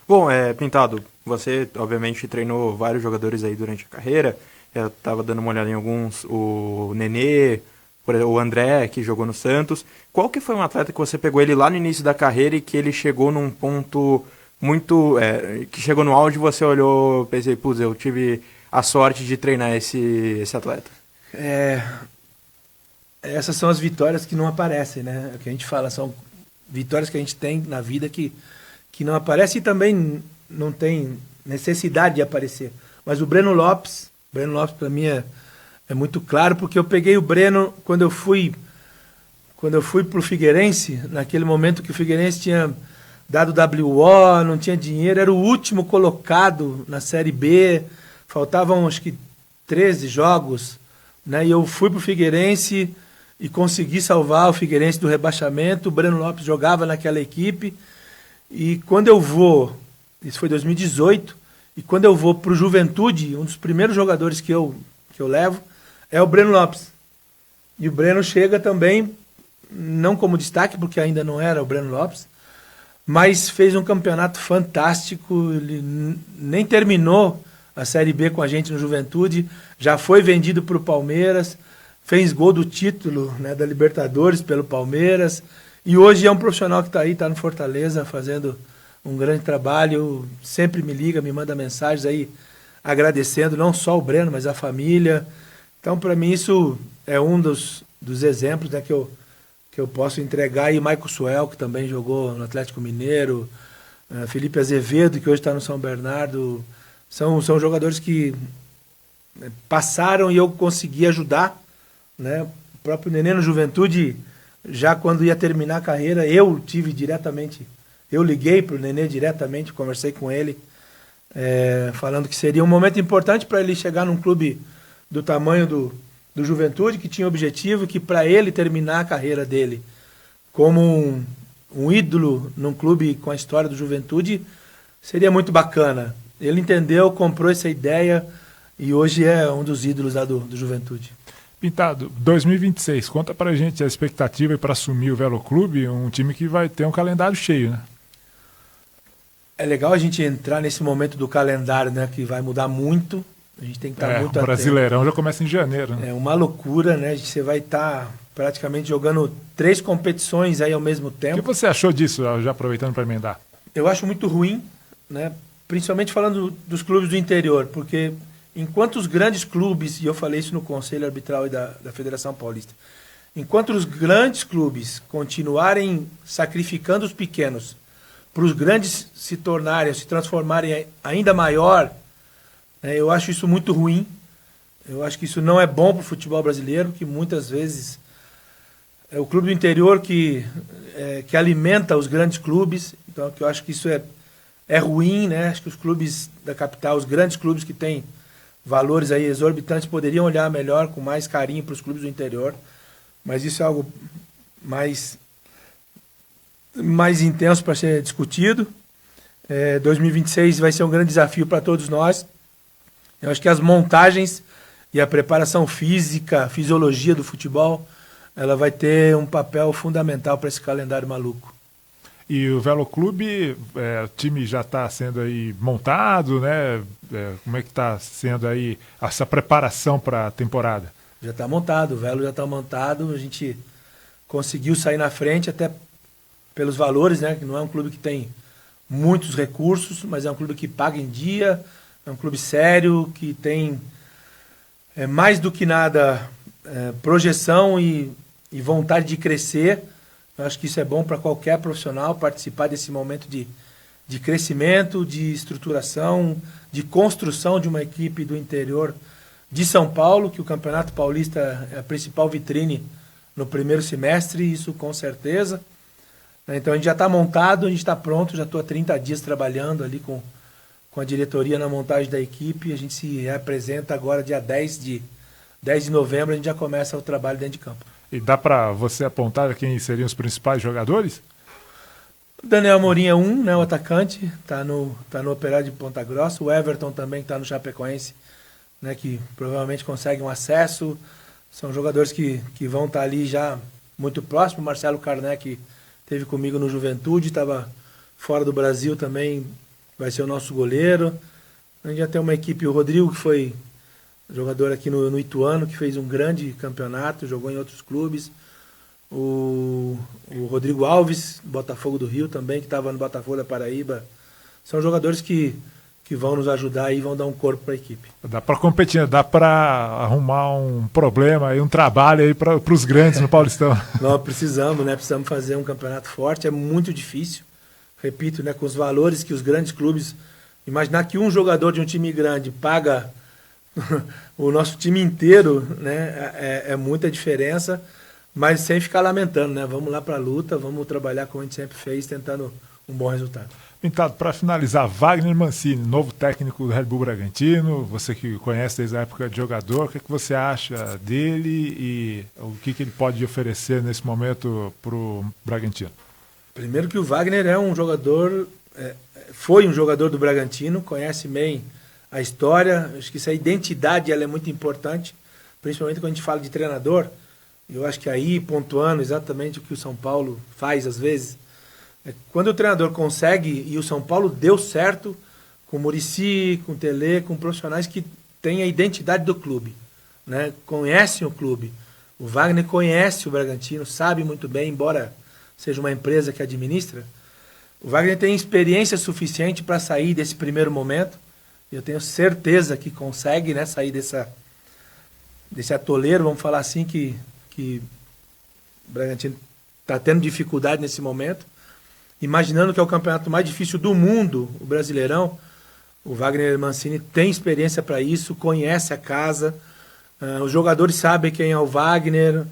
Bom, Pintado, você obviamente treinou vários jogadores aí durante a carreira, eu estava dando uma olhada em alguns, o Nenê, o André, que jogou no Santos. Qual que foi um atleta que você pegou ele lá no início da carreira e que ele chegou num ponto muito... que chegou no auge e você olhou, pensei, putz, eu tive a sorte de treinar esse atleta? Essas são as vitórias que não aparecem, né? O que a gente fala, são vitórias que a gente tem na vida que não aparecem e também não tem necessidade de aparecer. Mas o Breno Lopes para mim é muito claro, porque eu peguei o Breno quando eu fui pro Figueirense, naquele momento que o Figueirense tinha dado WO, não tinha dinheiro, era o último colocado na Série B, faltavam acho que 13 jogos, né? E eu fui pro Figueirense e consegui salvar o Figueirense do rebaixamento. O Breno Lopes jogava naquela equipe E quando eu vou, isso foi 2018, e quando eu vou para o Juventude, um dos primeiros jogadores que eu levo é o Breno Lopes. E o Breno chega também, não como destaque, porque ainda não era o Breno Lopes, mas fez um campeonato fantástico, ele nem terminou a Série B com a gente no Juventude, já foi vendido para o Palmeiras, fez gol do título, né, da Libertadores pelo Palmeiras, e hoje é um profissional que está aí, está no Fortaleza, fazendo um grande trabalho, sempre me liga, me manda mensagens aí, agradecendo não só o Breno, mas a família. Então, para mim, isso é um dos exemplos, né, que eu posso entregar. E o Maico Suel, que também jogou no Atlético Mineiro, Felipe Azevedo, que hoje está no São Bernardo, são jogadores que passaram e eu consegui ajudar, né? O próprio Nenê no Juventude, já quando ia terminar a carreira, eu liguei para o Nenê diretamente, conversei com ele, falando que seria um momento importante para ele chegar num clube do tamanho do Juventude, que tinha objetivo, que para ele terminar a carreira dele como um ídolo num clube com a história do Juventude, seria muito bacana. Ele entendeu, comprou essa ideia e hoje é um dos ídolos lá do Juventude. Pintado, 2026, conta pra gente a expectativa para assumir o Velo Clube, um time que vai ter um calendário cheio, né? É legal a gente entrar nesse momento do calendário, né, que vai mudar muito. A gente tem que estar muito atento. O Brasileirão já começa em janeiro, né? É uma loucura, né? Você vai estar praticamente jogando 3 competições aí ao mesmo tempo. O que você achou disso, já aproveitando para emendar? Eu acho muito ruim, né? Principalmente falando dos clubes do interior, porque enquanto os grandes clubes, e eu falei isso no Conselho Arbitral e da Federação Paulista, enquanto os grandes clubes continuarem sacrificando os pequenos para os grandes se transformarem ainda maior, né, eu acho isso muito ruim. Eu acho que isso não é bom para o futebol brasileiro, que muitas vezes é o clube do interior que alimenta os grandes clubes. Então, eu acho que isso é ruim, né? Acho que os clubes da capital, os grandes clubes que têm valores aí exorbitantes, poderiam olhar melhor, com mais carinho para os clubes do interior. Mas isso é algo mais intenso para ser discutido. 2026 vai ser um grande desafio para todos nós. Eu acho que as montagens e a preparação física, a fisiologia do futebol, ela vai ter um papel fundamental para esse calendário maluco. E o Velo Clube, o time já está sendo aí montado, né? Como é que está sendo aí essa preparação para a temporada? Já está montado, o Velo já está montado, a gente conseguiu sair na frente até pelos valores, né? Que não é um clube que tem muitos recursos, mas é um clube que paga em dia, é um clube sério, que tem mais do que nada projeção e vontade de crescer. Eu acho que isso é bom para qualquer profissional, participar desse momento de crescimento, de estruturação, de construção de uma equipe do interior de São Paulo, que o Campeonato Paulista é a principal vitrine no primeiro semestre, isso com certeza. Então a gente já está montado, a gente está pronto, já estou há 30 dias trabalhando ali com a diretoria na montagem da equipe. A gente se apresenta agora dia 10 de novembro, a gente já começa o trabalho dentro de campo. E dá para você apontar quem seriam os principais jogadores? O Daniel Amorim é né, o atacante, tá no Operário de Ponta Grossa. O Everton também está no Chapecoense, né, que provavelmente consegue um acesso. São jogadores que vão estar ali já muito próximo. O Marcelo Karnek esteve comigo no Juventude, estava fora do Brasil também, vai ser o nosso goleiro. A gente já tem uma equipe, o Rodrigo, que foi jogador aqui no Ituano, que fez um grande campeonato, jogou em outros clubes. O Rodrigo Alves, Botafogo do Rio também, que estava no Botafogo da Paraíba. São jogadores que vão nos ajudar e vão dar um corpo para a equipe. Dá para competir, dá para arrumar um problema, aí, um trabalho aí para os grandes no Paulistão. Nós precisamos, né? Precisamos fazer um campeonato forte, é muito difícil. Repito, né? Com os valores que os grandes clubes... Imaginar que um jogador de um time grande paga o nosso time inteiro, né? É muita diferença, mas sem ficar lamentando, né? Vamos lá para a luta, vamos trabalhar como a gente sempre fez, tentando um bom resultado. Pintado, para finalizar, Wagner Mancini, novo técnico do Red Bull Bragantino, você que conhece desde a época de jogador, o que você acha dele e o que ele pode oferecer nesse momento para o Bragantino? Primeiro que o Wagner é um jogador, foi um jogador do Bragantino, conhece bem a história. Acho que essa identidade ela é muito importante, principalmente quando a gente fala de treinador. Eu acho que aí, pontuando exatamente o que o São Paulo faz às vezes, quando o treinador consegue, e o São Paulo deu certo com o Muricy, com o Tele, com profissionais que têm a identidade do clube, né? Conhecem o clube. O Wagner conhece o Bragantino, sabe muito bem, embora seja uma empresa que administra. O Wagner tem experiência suficiente para sair desse primeiro momento. Eu tenho certeza que consegue, né, sair desse atoleiro, vamos falar assim, que o Bragantino está tendo dificuldade nesse momento. Imaginando que é o campeonato mais difícil do mundo, o Brasileirão, o Wagner Mancini tem experiência para isso, conhece a casa, os jogadores sabem quem é o Wagner,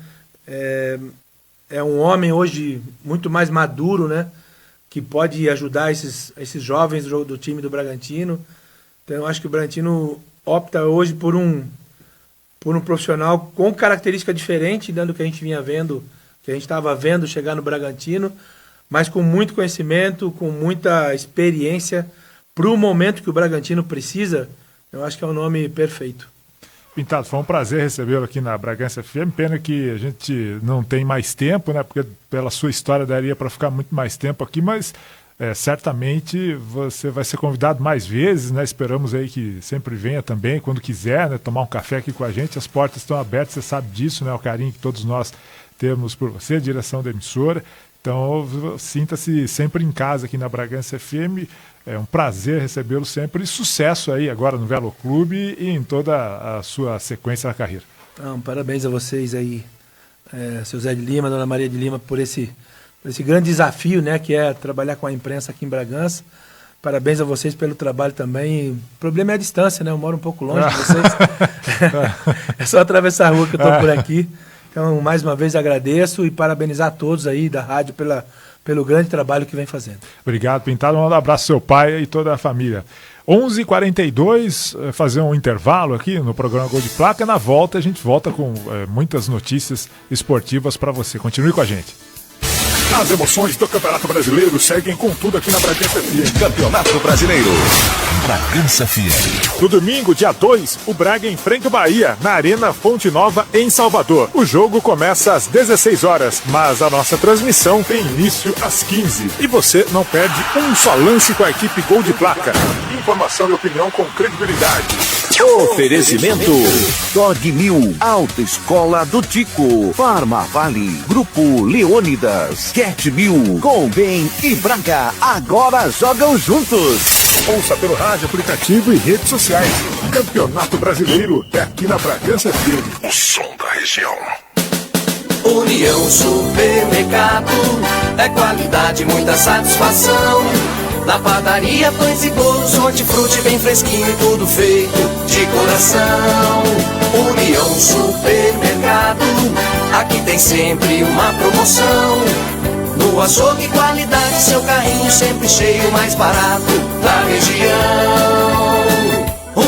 é um homem hoje muito mais maduro, né, que pode ajudar esses jovens do time do Bragantino. Então eu acho que o Bragantino opta hoje por um profissional com característica diferente do que a gente vinha vendo, que a gente estava vendo chegar no Bragantino, mas com muito conhecimento, com muita experiência para o momento que o Bragantino precisa. Eu acho que é o nome perfeito. Pintado, foi um prazer recebê-lo aqui na Bragança FM. Pena que a gente não tem mais tempo, né? Porque pela sua história daria para ficar muito mais tempo aqui, mas certamente você vai ser convidado mais vezes, né? Esperamos aí que sempre venha também, quando quiser, né? Tomar um café aqui com a gente. As portas estão abertas, você sabe disso, né? O carinho que todos nós temos por você, a direção da emissora. Então, sinta-se sempre em casa aqui na Bragança FM. É um prazer recebê-lo sempre. E sucesso aí agora no Velo Clube e em toda a sua sequência da carreira. Então, parabéns a vocês aí, seu Zé de Lima, Dona Maria de Lima, por esse grande desafio, né, que é trabalhar com a imprensa aqui em Bragança. Parabéns a vocês pelo trabalho também. O problema é a distância, né? Eu moro um pouco longe de vocês. É só atravessar a rua que eu estou por aqui. Então, mais uma vez, agradeço e parabenizar a todos aí da rádio pelo grande trabalho que vem fazendo. Obrigado, Pintado. Um abraço ao seu pai e toda a família. 11h42, fazer um intervalo aqui no programa Gol de Placa. Na volta, a gente volta com muitas notícias esportivas para você. Continue com a gente. As emoções do Campeonato Brasileiro seguem com tudo aqui na Bragança FM. Campeonato Brasileiro. Bragança FM. No domingo, dia 2, o Braga enfrenta o Bahia na Arena Fonte Nova, em Salvador. O jogo começa às 16 horas, mas a nossa transmissão tem início às 15. E você não perde um só lance com a equipe Gol de Placa. Informação e opinião com credibilidade. Oferecimento Dog Mil, Autoescola do Tico, Farma Vale, Grupo Leônidas, Cat Mil, Golbem e Braga agora jogam juntos. Ouça pelo rádio, aplicativo e redes sociais. Campeonato Brasileiro é aqui na Bragança FM. O som da região. União Supermercado, é qualidade, muita satisfação. Na padaria, pães e bolos, hortifruti bem fresquinho e tudo feito de coração. União Supermercado, aqui tem sempre uma promoção. No açougue, qualidade, seu carrinho sempre cheio, mais barato da região.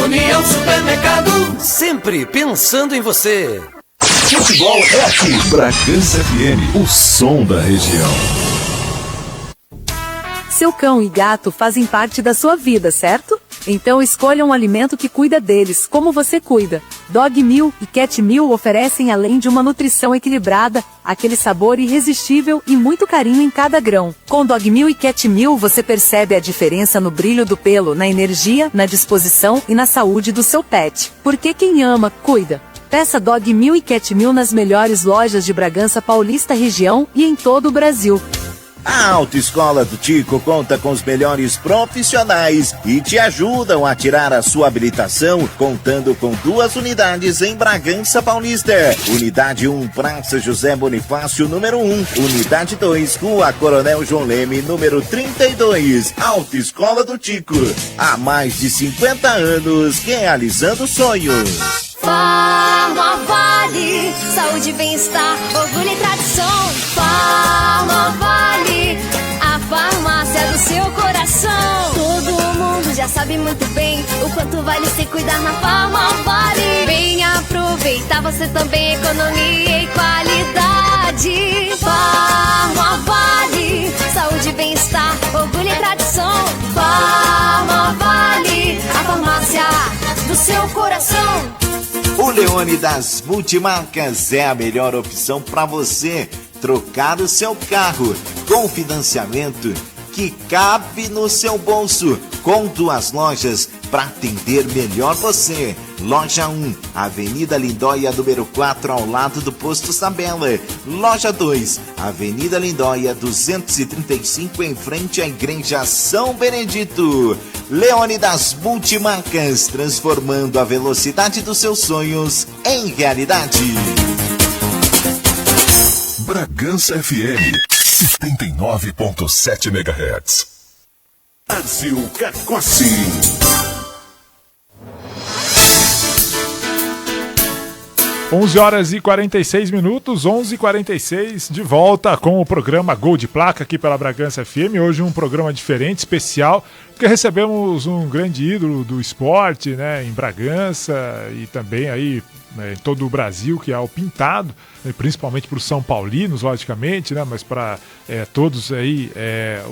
União Supermercado, sempre pensando em você. Futebol é aqui. Bragança FM, o som da região. Seu cão e gato fazem parte da sua vida, certo? Então escolha um alimento que cuida deles, como você cuida. Dog Mil e Cat Mil oferecem, além de uma nutrição equilibrada, aquele sabor irresistível e muito carinho em cada grão. Com Dog Mil e Cat Mil você percebe a diferença no brilho do pelo, na energia, na disposição e na saúde do seu pet. Porque quem ama, cuida. Peça Dog Mil e Cat Mil nas melhores lojas de Bragança Paulista região e em todo o Brasil. A Autoescola do Tico conta com os melhores profissionais e te ajudam a tirar a sua habilitação, contando com 2 unidades em Bragança Paulista. Unidade 1, Praça José Bonifácio, número 1. Unidade 2, Rua Coronel João Leme, número 32. Autoescola do Tico. Há mais de 50 anos, realizando sonhos. Farma Vale, saúde e bem-estar, orgulho e tradição. Farma Vale, a farmácia do seu coração. Todo mundo já sabe muito bem o quanto vale se cuidar na Farma Vale. Vem aproveitar você também, economia e qualidade. Farma Vale, saúde saúde, bem-estar, orgulho e tradição. Farmavale, a farmácia do seu coração. O Leônidas Multimarcas é a melhor opção para você trocar o seu carro com financiamento que cabe no seu bolso, com 2 lojas para atender melhor você. Loja 1, Avenida Lindóia, número 4, ao lado do Posto Sabela. Loja 2, Avenida Lindóia, 235, em frente à Igreja São Benedito. Leônidas Multimarcas, transformando a velocidade dos seus sonhos em realidade. Bragança FM 79.7 MHz. Brasil Cacossi. Onze horas e 46 minutos, 11h46, de volta com o programa Gol de Placa aqui pela Bragança FM. Hoje um programa diferente, especial, porque recebemos um grande ídolo do esporte, né, em Bragança e também aí em todo o Brasil, que é o Pintado, principalmente para os São Paulinos, logicamente, né, mas para todos aí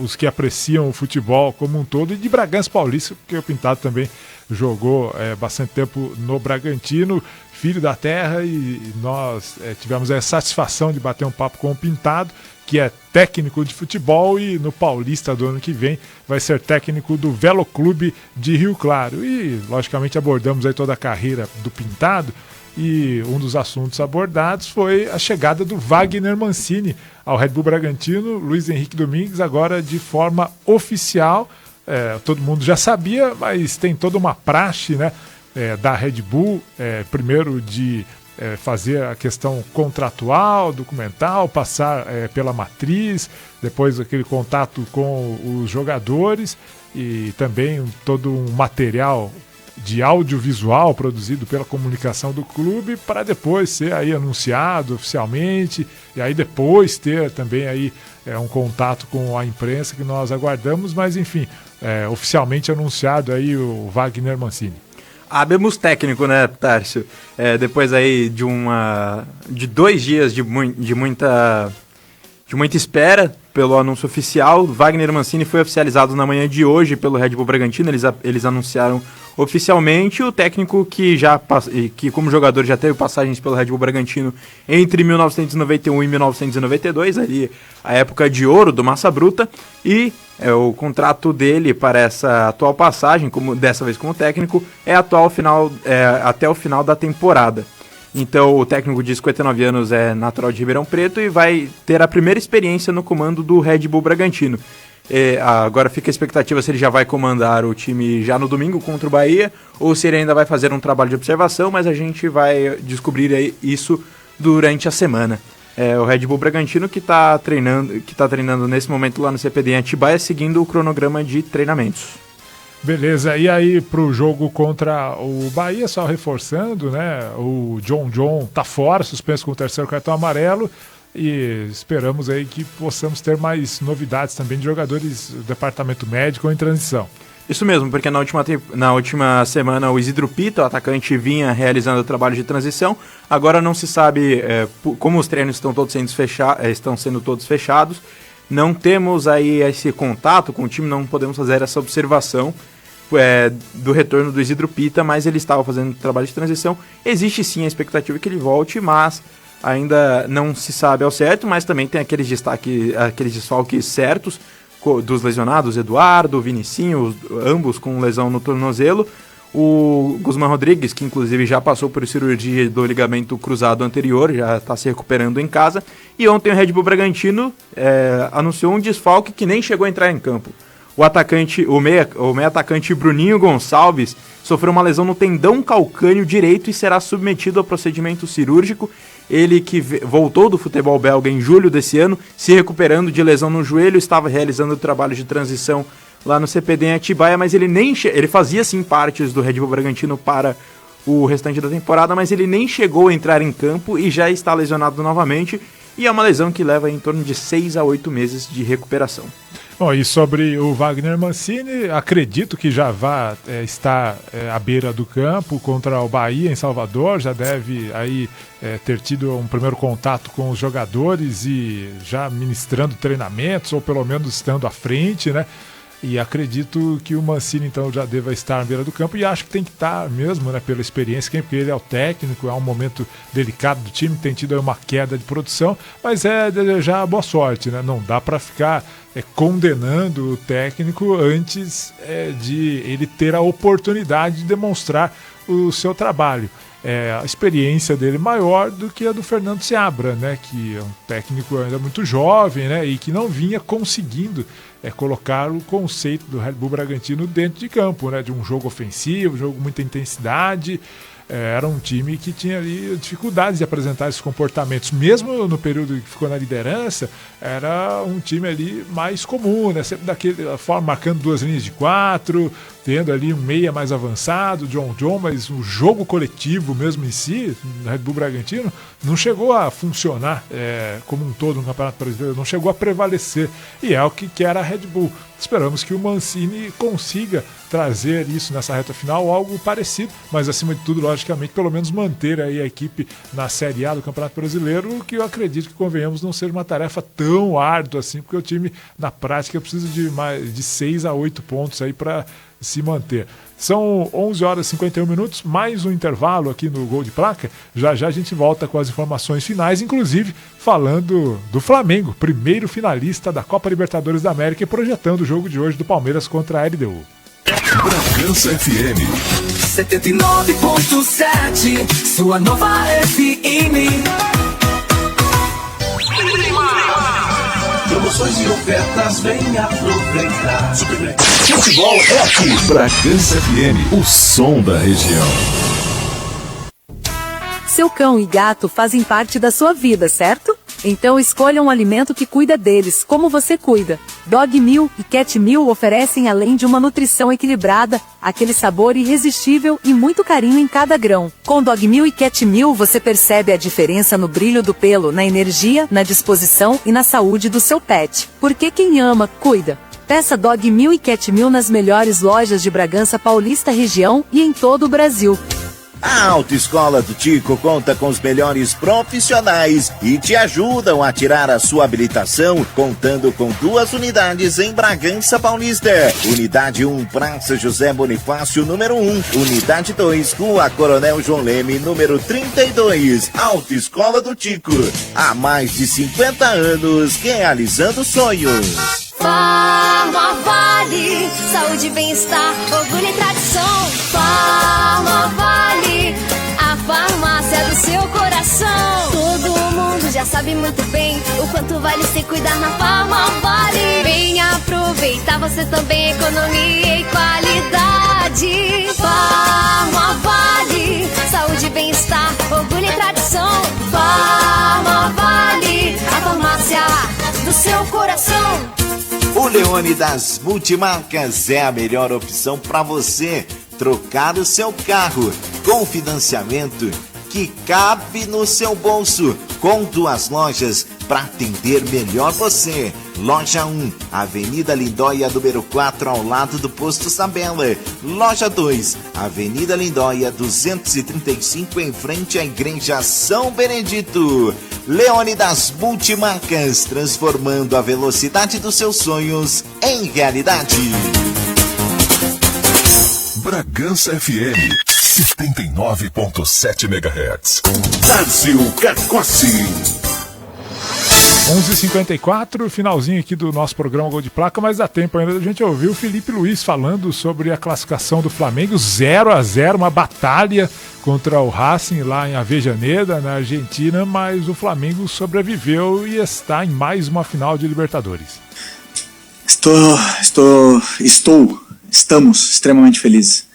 os que apreciam o futebol como um todo, e de Bragança Paulista, porque o Pintado também jogou bastante tempo no Bragantino, filho da terra, e nós tivemos a satisfação de bater um papo com o Pintado, que é técnico de futebol e no Paulista do ano que vem vai ser técnico do Velo Clube de Rio Claro. E, logicamente, abordamos aí toda a carreira do Pintado, e um dos assuntos abordados foi a chegada do Wagner Mancini ao Red Bull Bragantino. Luiz Henrique Domingues agora de forma oficial. Todo mundo já sabia, mas tem toda uma praxe, né, da Red Bull, primeiro de fazer a questão contratual, documental, passar pela matriz, depois aquele contato com os jogadores e também todo um material de audiovisual produzido pela comunicação do clube para depois ser aí anunciado oficialmente, e aí depois ter também aí um contato com a imprensa que nós aguardamos, mas enfim, oficialmente anunciado aí o Wagner Mancini. Habemos técnico, né, Tárcio? Depois aí de 2 dias de muita espera pelo anúncio oficial, Wagner Mancini foi oficializado na manhã de hoje pelo Red Bull Bragantino. Eles anunciaram oficialmente o técnico que como jogador já teve passagens pelo Red Bull Bragantino entre 1991 e 1992, ali a época de ouro do Massa Bruta, e o contrato dele para essa atual passagem, dessa vez como técnico, até o final da temporada. Então o técnico de 59 anos é natural de Ribeirão Preto e vai ter a primeira experiência no comando do Red Bull Bragantino. Agora fica a expectativa se ele já vai comandar o time já no domingo contra o Bahia, ou se ele ainda vai fazer um trabalho de observação, mas a gente vai descobrir isso durante a semana. O Red Bull Bragantino que está treinando nesse momento lá no CPD em Atibaia, seguindo o cronograma de treinamentos. Beleza, e aí pro jogo contra o Bahia, só reforçando, né, o John tá fora, suspenso com o 3º cartão amarelo, e esperamos aí que possamos ter mais novidades também de jogadores do departamento médico em transição. Isso mesmo, porque na última semana o Isidro Pita, o atacante, vinha realizando o trabalho de transição. Agora não se sabe como os treinos estão sendo todos fechados. Não temos aí esse contato com o time, não podemos fazer essa observação do retorno do Isidro Pita, mas ele estava fazendo trabalho de transição. Existe sim a expectativa que ele volte, mas ainda não se sabe ao certo, mas também tem aqueles desfalques certos dos lesionados, Eduardo, Vinicinho, ambos com lesão no tornozelo. O Guzmán Rodrigues, que inclusive já passou por cirurgia do ligamento cruzado anterior, já está se recuperando em casa. E ontem o Red Bull Bragantino anunciou um desfalque que nem chegou a entrar em campo. O meia atacante Bruninho Gonçalves sofreu uma lesão no tendão calcâneo direito e será submetido a procedimento cirúrgico. Ele que voltou do futebol belga em julho desse ano, se recuperando de lesão no joelho, estava realizando o trabalho de transição lá no CPD em Atibaia, mas ele fazia sim partes do Red Bull Bragantino para o restante da temporada, mas ele nem chegou a entrar em campo e já está lesionado novamente, e é uma lesão que leva em torno de 6 a 8 meses de recuperação. Bom, e sobre o Wagner Mancini, acredito que já vai estar à beira do campo contra o Bahia em Salvador, já deve aí ter tido um primeiro contato com os jogadores e já ministrando treinamentos, ou pelo menos estando à frente, né? E acredito que o Mancini, então, já deva estar à beira do campo, e acho que tem que estar mesmo, né, pela experiência, porque ele é o técnico, é um momento delicado do time, tem tido aí uma queda de produção, mas é desejar boa sorte, né? Não dá para ficar condenando o técnico antes de ele ter a oportunidade de demonstrar o seu trabalho. A experiência dele maior do que a do Fernando Seabra, né, que é um técnico ainda muito jovem, né, e que não vinha conseguindo colocar o conceito do Red Bull Bragantino dentro de campo, né, de um jogo ofensivo, jogo com muita intensidade. Era um time que tinha ali dificuldades de apresentar esses comportamentos. Mesmo no período que ficou na liderança, era um time ali mais comum, né? Sempre daquela forma, marcando 2 linhas de 4, tendo ali um meia mais avançado, John, mas o jogo coletivo mesmo em si, no Red Bull Bragantino, não chegou a funcionar como um todo no Campeonato Brasileiro, não chegou a prevalecer. E é o que quer a Red Bull. Esperamos que o Mancini consiga trazer isso nessa reta final, algo parecido, mas acima de tudo, logicamente, pelo menos manter aí a equipe na Série A do Campeonato Brasileiro, que eu acredito que, convenhamos, não seja uma tarefa tão árdua assim, porque o time, na prática, precisa de 6 a 8 pontos aí para se manter. São 11 horas e 51 minutos, mais um intervalo aqui no Gol de Placa. Já a gente volta com as informações finais, inclusive falando do Flamengo, primeiro finalista da Copa Libertadores da América, e projetando o jogo de hoje do Palmeiras contra a LDU. Bragança FM 79.7, sua nova FM. Promoções e ofertas, vem aproveitar. Futebol é aqui. Bragança FM, o som da região. Seu cão e gato fazem parte da sua vida, certo? Então escolha um alimento que cuida deles, como você cuida. Dog Meal e Cat Meal oferecem, além de uma nutrição equilibrada, aquele sabor irresistível e muito carinho em cada grão. Com Dog Meal e Cat Meal você percebe a diferença no brilho do pelo, na energia, na disposição e na saúde do seu pet. Porque quem ama, cuida. Peça Dog Meal e Cat Meal nas melhores lojas de Bragança Paulista região e em todo o Brasil. A Autoescola do Tico conta com os melhores profissionais e te ajudam a tirar a sua habilitação, contando com 2 unidades em Bragança Paulista. Unidade 1, Praça José Bonifácio, número 1. Unidade 2, Rua Coronel João Leme, número 32. Autoescola do Tico. Há mais de 50 anos, realizando sonhos. Farmavale, saúde e bem-estar, orgulho e tradição. Farmavale, a farmácia do seu coração. Todo mundo já sabe muito bem o quanto vale se cuidar na Farmavale. Vem aproveitar você também, economia e qualidade. Farmavale, saúde e bem-estar, orgulho e tradição. Farmavale, a farmácia do seu coração. O Leônidas Multimarcas é a melhor opção para você trocar o seu carro com financiamento que cabe no seu bolso, com 2 lojas para atender melhor você. Loja 1, Avenida Lindóia, número 4, ao lado do Posto Sabela. Loja 2, Avenida Lindóia, 235, em frente à Igreja São Benedito. Leônidas Multimarcas, transformando a velocidade dos seus sonhos em realidade. Bragança FM 79.7 MHz. Tarcísio Carcossi. 11h54, finalzinho aqui do nosso programa Gol de Placa, mas dá tempo ainda da gente ouvir o Felipe Luiz falando sobre a classificação do Flamengo, 0-0, uma batalha contra o Racing lá em Avejaneda, na Argentina, mas o Flamengo sobreviveu e está em mais uma final de Libertadores. Estamos extremamente felizes.